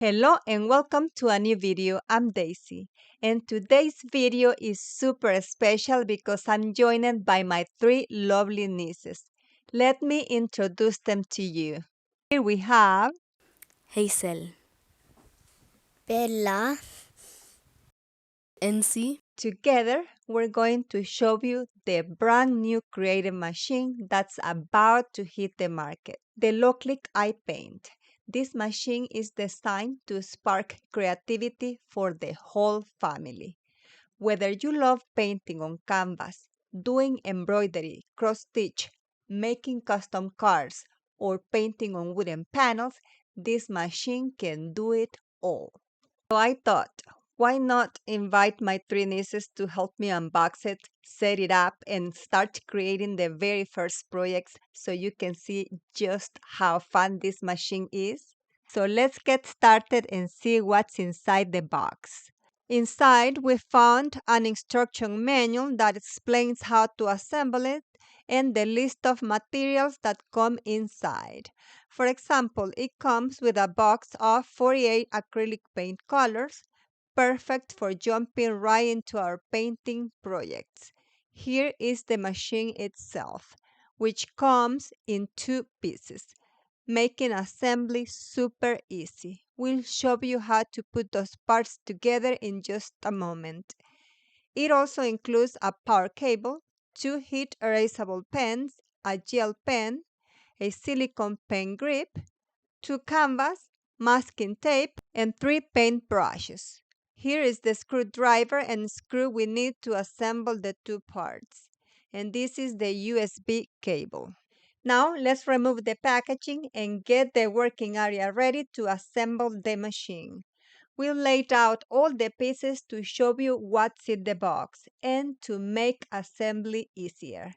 Hello and welcome to a new video. I'm Daisy, and today's video is super special because I'm joined by my three lovely nieces. Let me introduce them to you. Here we have Hazel, Bella, NC, together we're going to show you the brand new creative machine that's about to hit the market, the Loklik iPaint. This machine is designed to spark creativity for the whole family. Whether you love painting on canvas, doing embroidery, cross stitch, making custom cards, or painting on wooden panels, this machine can do it all. So I thought, why not invite my three nieces to help me unbox it, set it up, and start creating the very first projects so you can see just how fun this machine is? So let's get started and see what's inside the box. Inside, we found an instruction manual that explains how to assemble it and the list of materials that come inside. For example, it comes with a box of 48 acrylic paint colors, perfect for jumping right into our painting projects. Here is the machine itself, which comes in two pieces, making assembly super easy. We'll show you how to put those parts together in just a moment. It also includes a power cable, two heat erasable pens, a gel pen, a silicone pen grip, two canvas, masking tape, and three paint brushes. Here is the screwdriver and screw we need to assemble the two parts. And this is the USB cable. Now let's remove the packaging and get the working area ready to assemble the machine. We laid out all the pieces to show you what's in the box and to make assembly easier.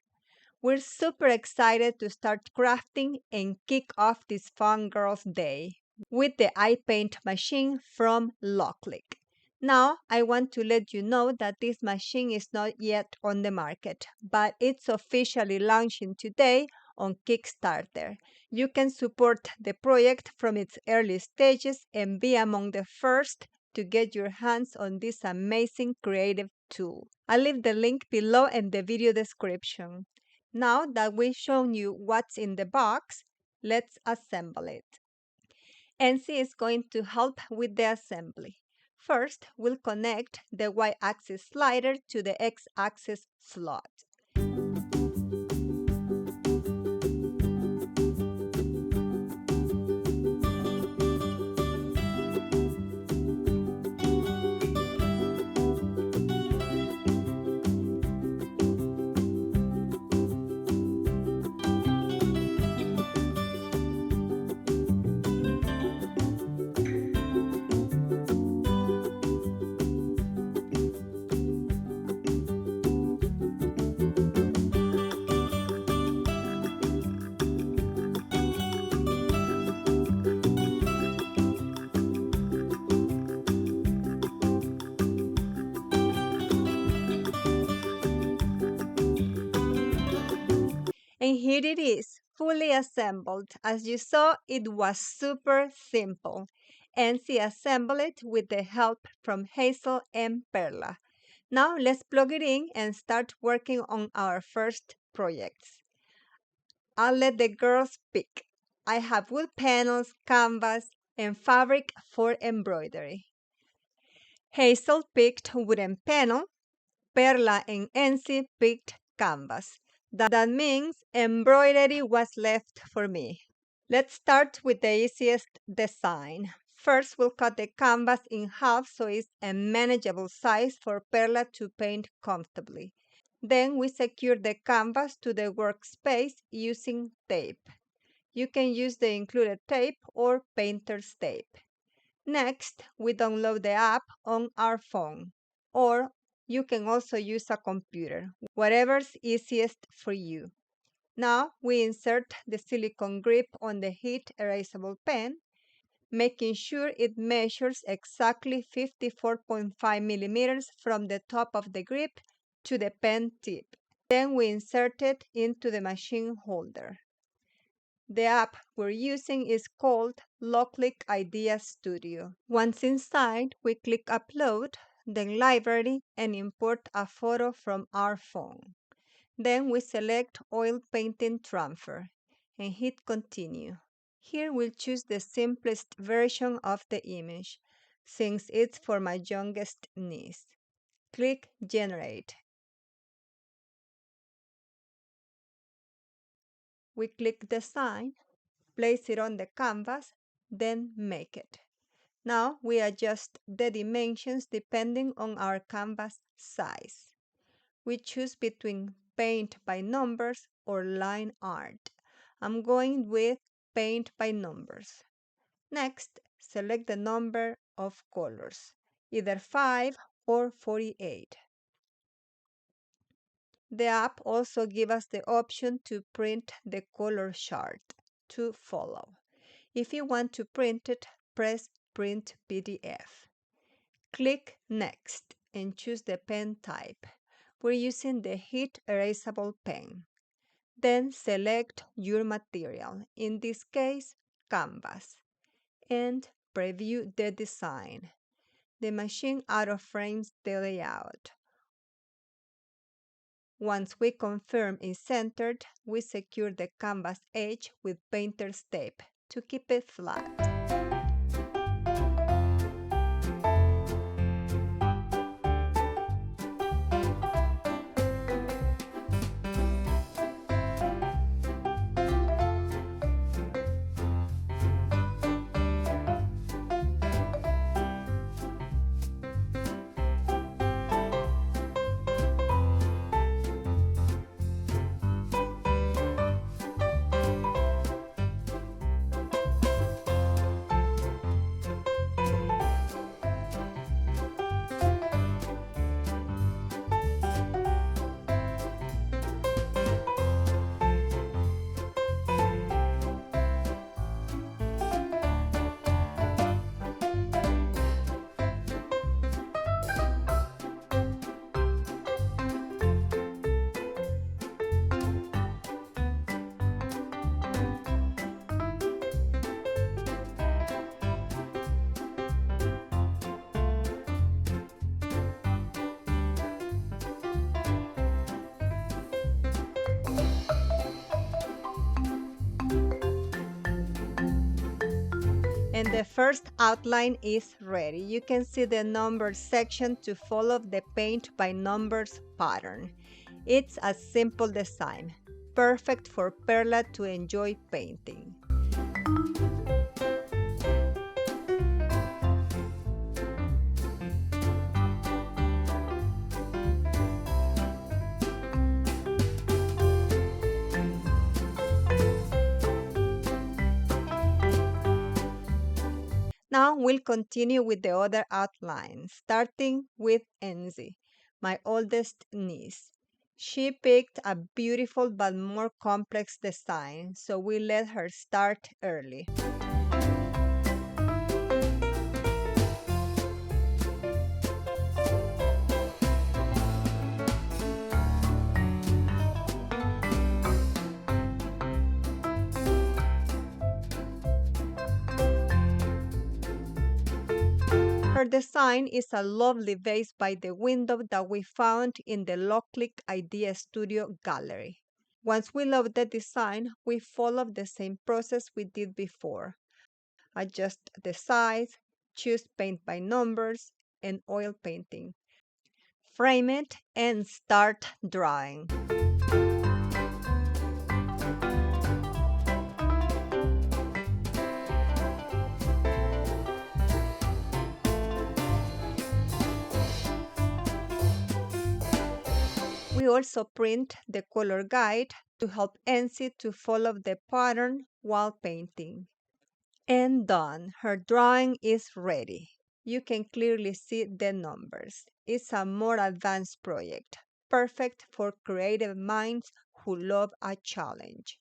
We're super excited to start crafting and kick off this fun girls' day with the iPaint machine from Loklik. Now, I want to let you know that this machine is not yet on the market, but it's officially launching today on Kickstarter. You can support the project from its early stages and be among the first to get your hands on this amazing creative tool. I'll leave the link below in the video description. Now that we've shown you what's in the box, let's assemble it. NC is going to help with the assembly. First, we'll connect the Y-axis slider to the X-axis slot. And here it is, fully assembled. As you saw, it was super simple. NC assembled it with the help from Hazel and Perla. Now let's plug it in and start working on our first projects. I'll let the girls pick. I have wood panels, canvas, and fabric for embroidery. Hazel picked wooden panel, Perla and Ensi picked canvas. That means embroidery was left for me. Let's start with the easiest design. First, we'll cut the canvas in half so it's a manageable size for Perla to paint comfortably. Then we secure the canvas to the workspace using tape. You can use the included tape or painter's tape. Next, we download the app on our phone, or you can also use a computer, whatever's easiest for you. Now we insert the silicone grip on the heat erasable pen, making sure it measures exactly 54.5 millimeters from the top of the grip to the pen tip. Then we insert it into the machine holder. The app we're using is called Loklik Idea Studio. Once inside, we click Upload, then Library, and import a photo from our phone. Then we select Oil Painting Transfer and hit Continue. Here we'll choose the simplest version of the image, since it's for my youngest niece. Click Generate. We click Design, place it on the canvas, then Make it. Now we adjust the dimensions depending on our canvas size. We choose between paint by numbers or line art. I'm going with paint by numbers. Next, select the number of colors, either 5 or 48. The app also gives us the option to print the color chart to follow. If you want to print it, press Print PDF. Click Next and choose the pen type. We're using the heat erasable pen. Then select your material, in this case, canvas, and preview the design. The machine auto-frames the layout. Once we confirm it's centered, we secure the canvas edge with painter's tape to keep it flat. And the first outline is ready. You can see the numbers section to follow the paint by numbers pattern. It's a simple design, perfect for Perla to enjoy painting. Now we'll continue with the other outlines, starting with Enzi, my oldest niece. She picked a beautiful but more complex design, so we let her start early. Her design is a lovely vase by the window that we found in the Loklik Idea Studio gallery. Once we love the design, we follow the same process we did before. Adjust the size, choose paint by numbers, and oil painting. Frame it and start drawing. We also print the color guide to help Enzi to follow the pattern while painting. And done. Her drawing is ready. You can clearly see the numbers. It's a more advanced project, perfect for creative minds who love a challenge.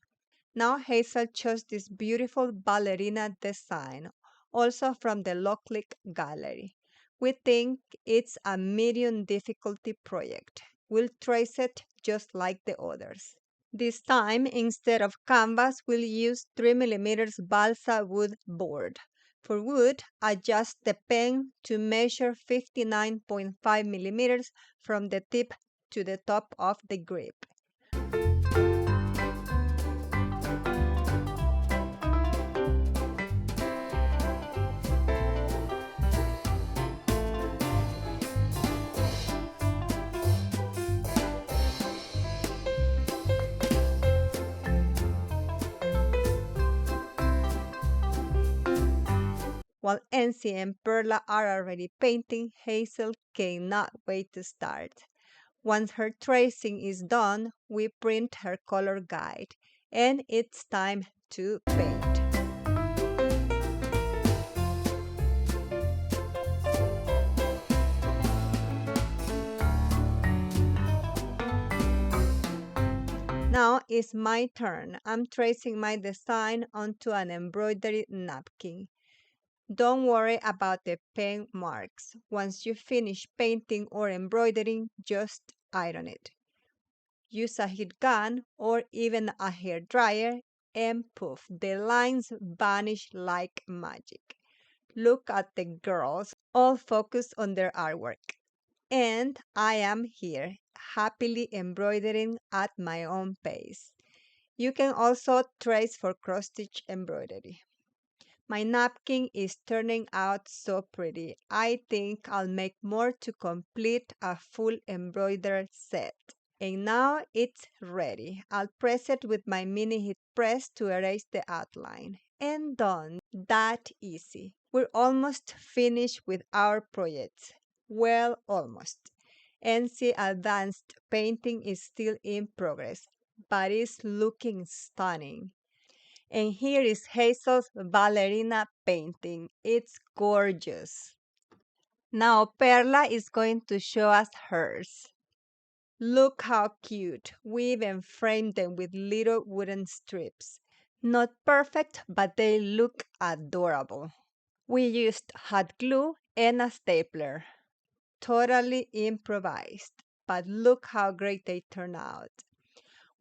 Now Hazel chose this beautiful ballerina design, also from the Loklik gallery. We think it's a medium difficulty project. We'll trace it just like the others. This time, instead of canvas, we'll use 3 mm balsa wood board. For wood, adjust the pen to measure 59.5 millimeters from the tip to the top of the grip. While Ency and Perla are already painting, Hazel cannot wait to start. Once her tracing is done, we print her color guide, and it's time to paint. Now it's my turn. I'm tracing my design onto an embroidery napkin. Don't worry about the pen marks. Once you finish painting or embroidering, just iron it. Use a heat gun or even a hair dryer and poof, the lines vanish like magic. Look at the girls, all focused on their artwork. And I am here, happily embroidering at my own pace. You can also trace for cross-stitch embroidery. My napkin is turning out so pretty. I think I'll make more to complete a full embroidered set. And now it's ready. I'll press it with my mini heat press to erase the outline. And done. That easy. We're almost finished with our project. Well, almost. NC Advanced Painting is still in progress, but it's looking stunning. And here is Hazel's ballerina painting. It's gorgeous. Now Perla is going to show us hers. Look how cute. We even framed them with little wooden strips. Not perfect, but they look adorable. We used hot glue and a stapler. Totally improvised, but look how great they turned out.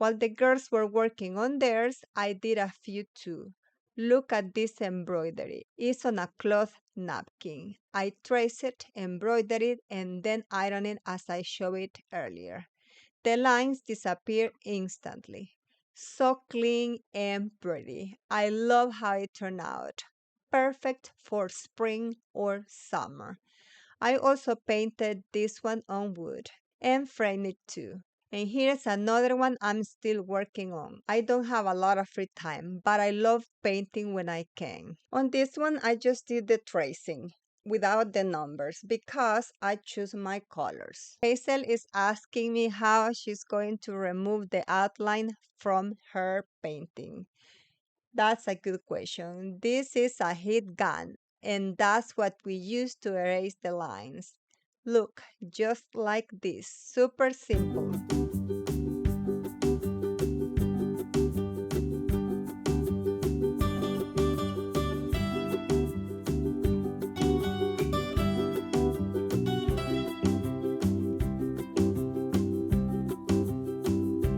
While the girls were working on theirs, I did a few too. Look at this embroidery. It's on a cloth napkin. I trace it, embroider it, and then iron it as I showed it earlier. The lines disappear instantly. So clean and pretty. I love how it turned out. Perfect for spring or summer. I also painted this one on wood and framed it too. And here's another one I'm still working on. I don't have a lot of free time, but I love painting when I can. On this one, I just did the tracing without the numbers because I choose my colors. Hazel is asking me how she's going to remove the outline from her painting. That's a good question. This is a heat gun, and that's what we use to erase the lines. Look, just like this, super simple.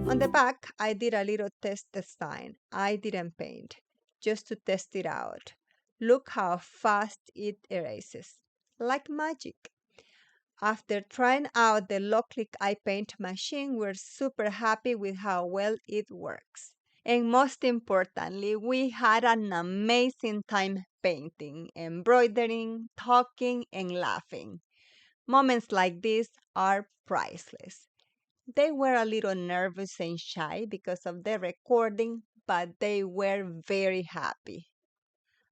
On the back, I did a little test design. I didn't paint, just to test it out. Look how fast it erases, like magic. After trying out the Loklik iPaint machine, we're super happy with how well it works. And most importantly, we had an amazing time painting, embroidering, talking, and laughing. Moments like this are priceless. They were a little nervous and shy because of the recording, but they were very happy.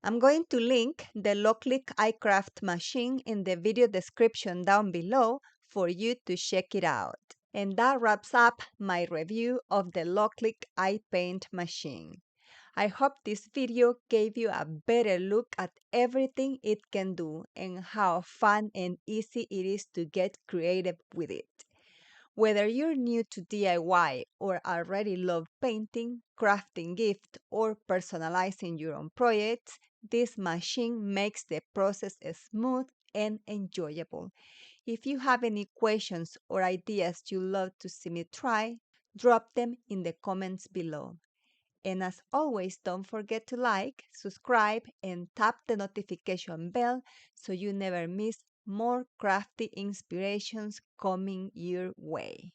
I'm going to link the Loklik iCraft machine in the video description down below for you to check it out. And that wraps up my review of the Loklik iPaint machine. I hope this video gave you a better look at everything it can do and how fun and easy it is to get creative with it. Whether you're new to DIY or already love painting, crafting gifts, or personalizing your own projects, this machine makes the process smooth and enjoyable. If you have any questions or ideas you'd love to see me try, Drop them in the comments below. And as always, don't forget to like, subscribe, and tap the notification bell so you never miss more crafty inspirations coming your way.